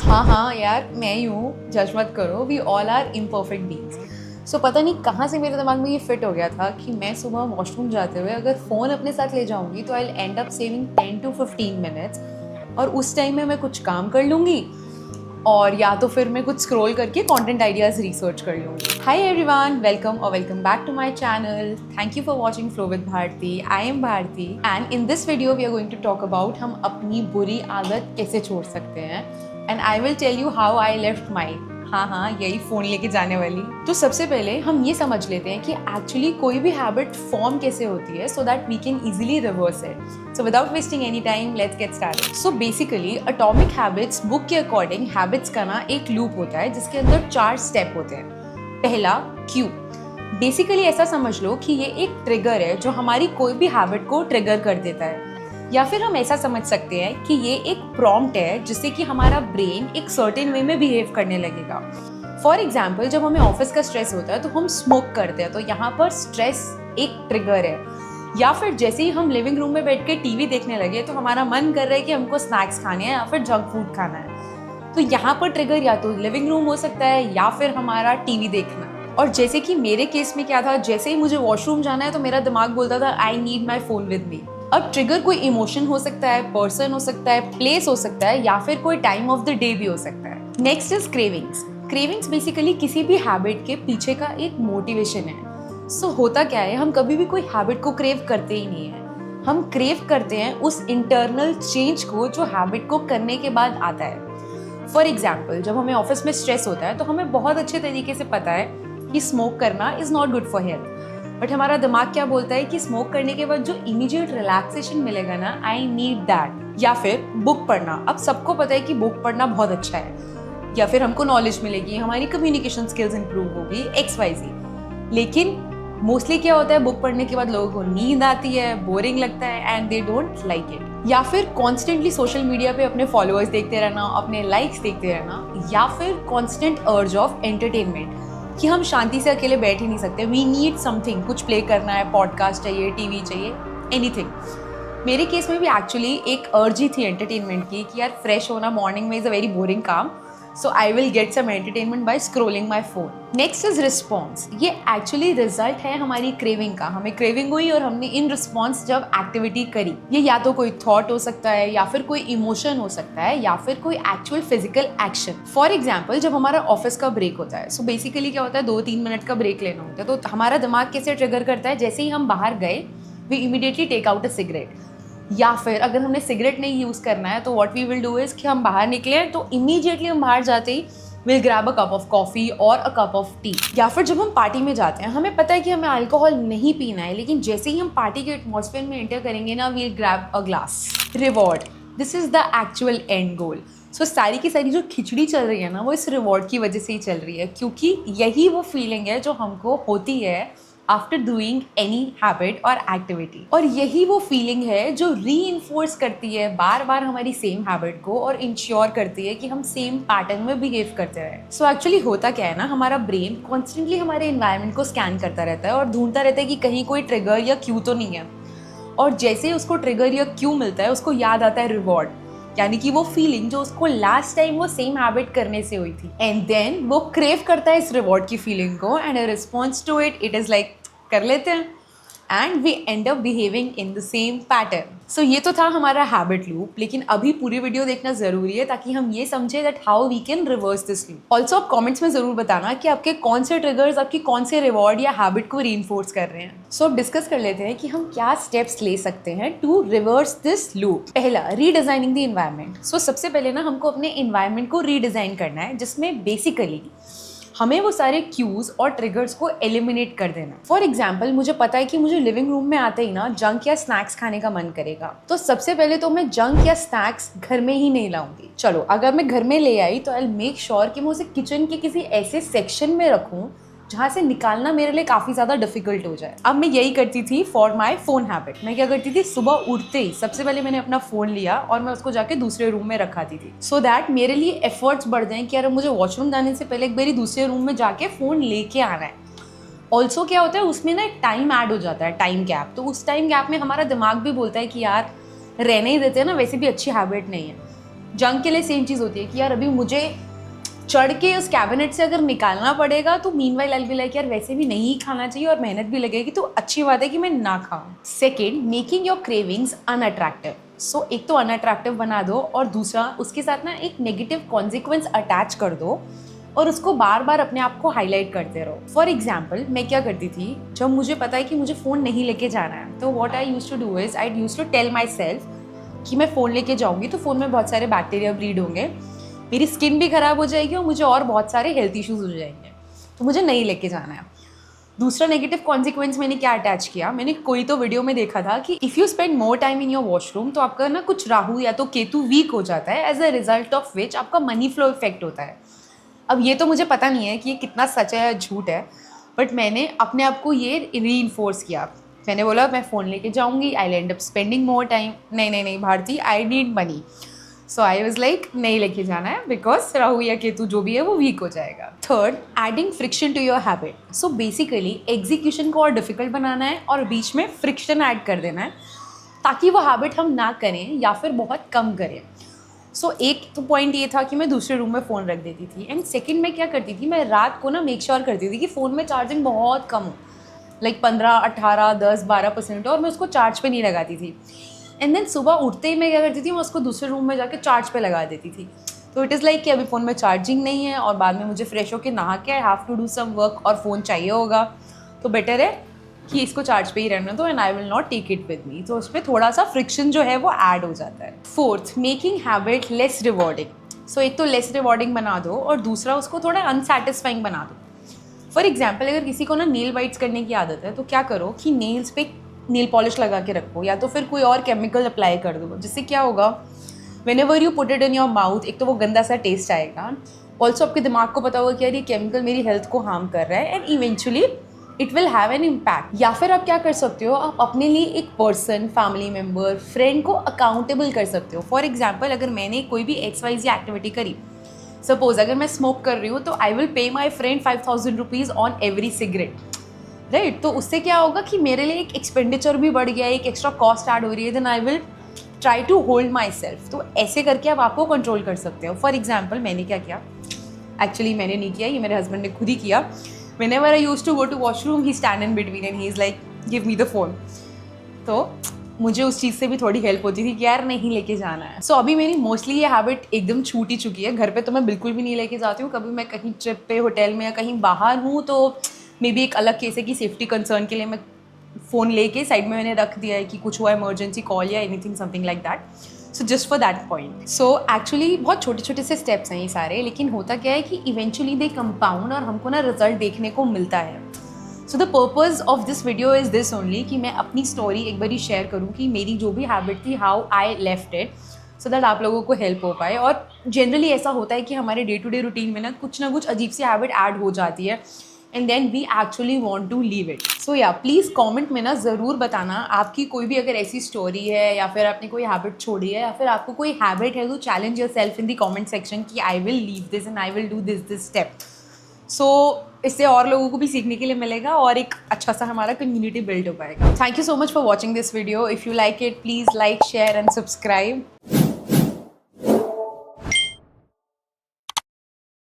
हाँ हाँ यार, मैं ही हूँ, जज मत करो। We all are imperfect beings. So पता नहीं कहाँ से मेरे दिमाग में ये फिट हो गया था कि मैं सुबह वॉशरूम जाते हुए अगर फ़ोन अपने साथ ले जाऊंगी तो I will and up saving 10 to 15 minutes, और उस टाइम में मैं कुछ काम कर लूँगी और या तो फिर मैं कुछ स्क्रॉल करके कंटेंट आइडियाज रिसर्च कर लूँगी। हाय एवरीवन, वेलकम और welcome back to my channel. Thank you for watching flow with Bharti. I am Bharti and in this video we are going to talk about हम अपनी बुरी आदत कैसे छोड़ सकते हैं, and I will tell you how I left my. हाँ हाँ, यही फ़ोन लेके जाने वाली। तो सबसे पहले हम ये समझ लेते हैं कि एक्चुअली कोई भी हैबिट फॉर्म कैसे होती है so that we can easily reverse it. So without wasting any time let's get started. So basically atomic habits book के अकॉर्डिंग हैबिट्स का ना एक लूप होता है जिसके अंदर 4 स्टेप होते हैं। पहला, क्यू। बेसिकली ऐसा समझ लो कि ये एक ट्रिगर है जो हमारी कोई भी हैबिट को ट्रिगर कर देता है, या फिर हम ऐसा समझ सकते हैं कि ये एक प्रॉम्प्ट है जिससे कि हमारा ब्रेन एक सर्टेन वे में बिहेव करने लगेगा। फॉर एग्जाम्पल, जब हमें ऑफिस का स्ट्रेस होता है तो हम स्मोक करते हैं, तो यहाँ पर स्ट्रेस एक ट्रिगर है। या फिर जैसे ही हम लिविंग रूम में बैठ के टीवी देखने लगे तो हमारा मन कर रहा है कि हमको स्नैक्स खाने हैं या फिर जंक फूड खाना है, तो यहाँ पर ट्रिगर या तो लिविंग रूम हो सकता है या फिर हमारा टीवी देखना। और जैसे कि मेरे केस में क्या था, जैसे ही मुझे वॉशरूम जाना है तो मेरा दिमाग बोलता था I need my phone with me. अब ट्रिगर कोई इमोशन हो सकता है, पर्सन हो सकता है, प्लेस हो सकता है, या फिर कोई टाइम ऑफ द डे भी हो सकता है। Next is cravings. Cravings basically किसी भी हैबिट के पीछे का एक मोटिवेशन है। सो होता क्या है, हम कभी भी कोई हैबिट को क्रेव करते ही नहीं है, हम क्रेव करते हैं उस इंटरनल चेंज को जो हैबिट को करने के बाद आता है। फॉर एग्जाम्पल, जब हमें ऑफिस में स्ट्रेस होता है तो हमें बहुत अच्छे तरीके से पता है कि स्मोक करना is not good for health, but हमारा दिमाग क्या बोलता है कि स्मोक करने के बाद जो इमीडिएट रिलैक्सेशन मिलेगा ना, आई नीड दैट। या फिर बुक पढ़ना। अब सबको पता है कि बुक पढ़ना बहुत अच्छा है, या फिर हमको नॉलेज मिलेगी, हमारी कम्युनिकेशन स्किल्स इंप्रूव होगी, XYZ। लेकिन मोस्टली क्या होता है, बुक पढ़ने के बाद लोगों को नींद आती है, बोरिंग लगता है and they don't like it. या फिर कॉन्स्टेंटली सोशल मीडिया पे अपने फॉलोअर्स देखते रहना, अपने लाइक्स देखते रहना, या फिर कॉन्स्टेंट अर्ज ऑफ एंटरटेनमेंट कि हम शांति से अकेले बैठ ही नहीं सकते, वी नीड समथिंग, कुछ प्ले करना है, पॉडकास्ट चाहिए, टीवी चाहिए, एनीथिंग। मेरे केस में भी एक्चुअली एक अर्ज ही थी एंटरटेनमेंट की कि यार फ्रेश होना मॉर्निंग में इज अ वेरी बोरिंग काम, so I will get some entertainment by scrolling my phone. Next is response. ये एक्चुअली रिजल्ट है हमारी क्रेविंग का। हमें क्रेविंग हुई और हमने इन रिस्पॉन्स जब एक्टिविटी करी, ये या तो कोई थॉट हो सकता है, या फिर कोई इमोशन हो सकता है, या फिर कोई actual physical action. For example, जब हमारा ऑफिस का ब्रेक होता है, सो बेसिकली क्या होता है, 2-3 मिनट का ब्रेक लेना होता है, तो हमारा दिमाग कैसे ट्रिगर करता है, जैसे ही हम बाहर गए we immediately take out a cigarette. या फिर अगर हमने सिगरेट नहीं यूज़ करना है तो what we will do is कि हम बाहर निकले तो इमीडिएटली हम बाहर जाते ही will grab a cup of coffee और अ कप ऑफ टी। या फिर जब हम पार्टी में जाते हैं, हमें पता है कि हमें अल्कोहल नहीं पीना है, लेकिन जैसे ही हम पार्टी के एटमॉस्फेयर में एंटर करेंगे ना, will grab a glass. Reward, this is the actual end goal. So सारी की सारी जो खिचड़ी चल रही है ना, वो इस रिवॉर्ड की वजह से ही चल रही है, क्योंकि यही वो फीलिंग है जो हमको होती है आफ्टर डूइंग एनी हैबिट और एक्टिविटी, और यही वो फीलिंग है जो री करती है बार बार हमारी सेम हैबिट को और इंश्योर करती है कि हम सेम पैटर्न में बिहेव करते रहे। सो एक्चुअली होता क्या है ना, हमारा ब्रेन कॉन्स्टेंटली हमारे एनवायरनमेंट को स्कैन करता रहता है और ढूंढता रहता है कि कहीं कोई ट्रिगर या क्यू तो नहीं है, और जैसे ही उसको ट्रिगर या क्यू मिलता है उसको याद आता है रिवॉर्ड, यानी कि वो फीलिंग जो उसको लास्ट टाइम वो सेम हैबिट करने से हुई थी, एंड देन वो क्रेव करता है इस रिवॉर्ड की फीलिंग को, and a response to it it is like कर लेते हैं and we end up behaving in the same pattern. So ये तो था हमारा हैबिट लूप, लेकिन अभी पूरी वीडियो देखना जरूरी है ताकि हम ये समझे that how we can reverse this loop. Also आप कमेंट्स में जरूर बताना कि आपके कौन से ट्रिगर्स आपकी कौन से रिवॉर्ड या हैबिट को रीइंफोर्स कर रहे हैं। सो अब डिस्कस कर लेते हैं कि हम क्या स्टेप्स ले सकते हैं टू रिवर्स दिस लूप। पहला, रीडिजाइनिंग द इन्वायरमेंट। सो सबसे पहले ना हमको अपने इन्वायरमेंट को रीडिजाइन करना है, जिसमें बेसिकली हमें वो सारे क्यूज और ट्रिगर्स को एलिमिनेट कर देना। फॉर एग्जाम्पल, मुझे पता है कि मुझे लिविंग रूम में आते ही ना जंक या स्नैक्स खाने का मन करेगा, तो सबसे पहले तो मैं जंक या स्नैक्स घर में ही नहीं लाऊंगी। चलो, अगर मैं घर में ले आई तो आई विल मेक श्योर कि मैं उसे किचन के किसी ऐसे सेक्शन में रखूं जहाँ से निकालना मेरे लिए काफ़ी ज़्यादा डिफिकल्ट हो जाए। अब मैं यही करती थी फॉर माई फोन हैबिट। मैं क्या करती थी, सुबह उठते ही सबसे पहले मैंने अपना फ़ोन लिया और मैं उसको जाके दूसरे रूम में रखा दी थी, सो दैट मेरे लिए एफर्ट्स बढ़ जाएं कि यार मुझे वॉशरूम जाने से पहले एक बारी दूसरे रूम में जाके फ़ोन लेके आना है। ऑल्सो क्या होता है, उसमें ना एक टाइम ऐड हो जाता है, टाइम गैप, तो उस टाइम गैप में हमारा दिमाग भी बोलता है कि यार रहने ही देते हैं ना, वैसे भी अच्छी हैबिट नहीं है। जंक के लिए सेम चीज़ होती है कि यार अभी मुझे चढ़ के उस कैबिनेट से अगर निकालना पड़ेगा तो meanwhile I will be like यार वैसे भी नहीं खाना चाहिए और मेहनत भी लगेगी, तो अच्छी बात है कि मैं ना खाऊं। Second, making your cravings unattractive. So एक तो अनअट्रैक्टिव बना दो और दूसरा उसके साथ ना एक नेगेटिव कॉन्सिक्वेंस अटैच कर दो और उसको बार बार अपने आप को हाईलाइट करते रहो। फॉर एग्जाम्पल, मैं क्या करती थी, जब मुझे पता है कि मुझे फ़ोन नहीं लेके जाना है तो what I use to do is I use to tell myself कि मैं फ़ोन लेके जाऊँगी तो फ़ोन में बहुत सारे बैक्टीरिया ब्रीड होंगे, मेरी स्किन भी ख़राब हो जाएगी और मुझे और बहुत सारे हेल्थ इश्यूज़ हो जाएंगे, तो मुझे नहीं लेके जाना है। दूसरा नेगेटिव कॉन्सिक्वेंस मैंने क्या अटैच किया, मैंने कोई तो वीडियो में देखा था कि if you spend more time in your washroom तो आपका ना कुछ राहु या तो केतु वीक हो जाता है, as a result of which आपका मनी फ्लो इफेक्ट होता है। अब ये तो मुझे पता नहीं है कि ये कितना सच है या झूठ है, बट मैंने अपने आप को ये री-इन्फोर्स किया। मैंने बोला मैं फ़ोन लेके जाऊँगी, I end up spending more time. नहीं Bharti, I need money. So I was like नहीं लेके जाना है बिकॉज राहु या केतु जो भी है वो वीक हो जाएगा। Third, adding friction to your habit. So basically execution को और डिफिकल्ट बनाना है और बीच में फ्रिक्शन ऐड कर देना है ताकि वो हैबिट हम ना करें या फिर बहुत कम करें। सो एक तो पॉइंट ये था कि मैं दूसरे रूम में फ़ोन रख देती थी, एंड सेकंड मैं क्या करती थी, मैं रात को ना मेक श्योर करती थी कि फ़ोन में चार्जिंग बहुत कम हो, लाइक 15, 18, 10, 12% और मैं उसको चार्ज पे नहीं लगाती थी। एंड देन सुबह उठते ही मैं क्या करती थी, मैं उसको दूसरे रूम में जाके चार्ज पे लगा देती थी। तो इट इज़ लाइक कि अभी फ़ोन में चार्जिंग नहीं है और बाद में मुझे फ्रेश होकर नहा के I have to do some work और फ़ोन चाहिए होगा, तो बेटर है कि इसको चार्ज पे ही रहना दो and I will not take it with me. तो उस पर थोड़ा सा फ्रिक्शन जो है वो ऐड हो जाता है। Fourth, making habit less rewarding. So एक तो लेस रिवॉर्डिंग बना दो और दूसरा उसको थोड़ा अनसेटिस्फाइंग बना दो। फॉर एग्जाम्पल, अगर किसी को ना नेल बाइट्स करने की आदत है तो क्या करो कि नेल्स पे नेल पॉलिश लगा के रखो या तो फिर कोई और केमिकल अप्लाई कर दो, जिससे क्या होगा, when ever you put it in your mouth, एक तो वो गंदा सा टेस्ट आएगा, ऑल्सो आपके दिमाग को पता होगा कि यार ये केमिकल मेरी हेल्थ को हार्म कर रहा है and eventually it will have an impact. या फिर आप क्या कर सकते हो, आप अपने लिए एक पर्सन, फैमिली मेम्बर, फ्रेंड को अकाउंटेबल कर सकते हो। फॉर एग्जाम्पल, अगर मैंने कोई भी XYZ एक्टिविटी करी, सपोज अगर मैं स्मोक कर रही हूँ तो I will pay my friend 5000 rupees on every cigarette, right. तो उससे क्या होगा कि मेरे लिए एक एक्सपेंडिचर भी बढ़ गया है, एक एक्स्ट्रा कॉस्ट ऐड हो रही है, then I will try to hold myself. तो ऐसे करके आप आपको कंट्रोल कर सकते हो। फॉर एग्जाम्पल, मैंने क्या किया, एक्चुअली मैंने नहीं किया, ये मेरे हस्बैंड ने खुद ही किया। Whenever I used to go to washroom, he stand in between and he's like, give me the phone. तो मुझे उस चीज़ से भी थोड़ी हेल्प होती थी कि यार नहीं लेके जाना है। सो अभी मेरी मोस्टली ये हैबिट एकदम छूट ही चुकी है। घर पे तो मैं बिल्कुल भी नहीं लेके जाती हूँ। कभी मैं कहीं ट्रिप पे, होटल में या कहीं बाहर हूँ तो मे बी एक अलग केस है कि सेफ्टी कंसर्न के लिए मैं फ़ोन लेके साइड में मैंने रख दिया है कि कुछ हुआ इमरजेंसी कॉल या anything something like that. So just for that point. So actually बहुत छोटे छोटे से स्टेप्स हैं ये सारे, लेकिन होता क्या है कि इवेंचुअली दे कंपाउंड और हमको ना रिजल्ट देखने को मिलता है। So the purpose of this video is this only कि मैं अपनी स्टोरी एक बार शेयर करूँ कि मेरी जो भी हैबिट थी, how I left it, so that आप लोगों को हेल्प हो पाए। और जनरली ऐसा होता है कि हमारे डे टू डे रूटीन में ना कुछ अजीब सी हैबिट ऐड हो जाती है and then we actually want to leave it. So yeah please comment में ना ज़रूर बताना आपकी कोई भी अगर ऐसी स्टोरी है या फिर आपने कोई हैबिट छोड़ी है या फिर आपको कोई हैबिट है, तो challenge yourself in the comment section कि I will leave this and I will do this step. So इससे और लोगों को भी सीखने के लिए मिलेगा और एक अच्छा सा हमारा कम्युनिटी बिल्ड हो पाएगा। Thank you so much for watching this video. If you like it, please like, share and subscribe.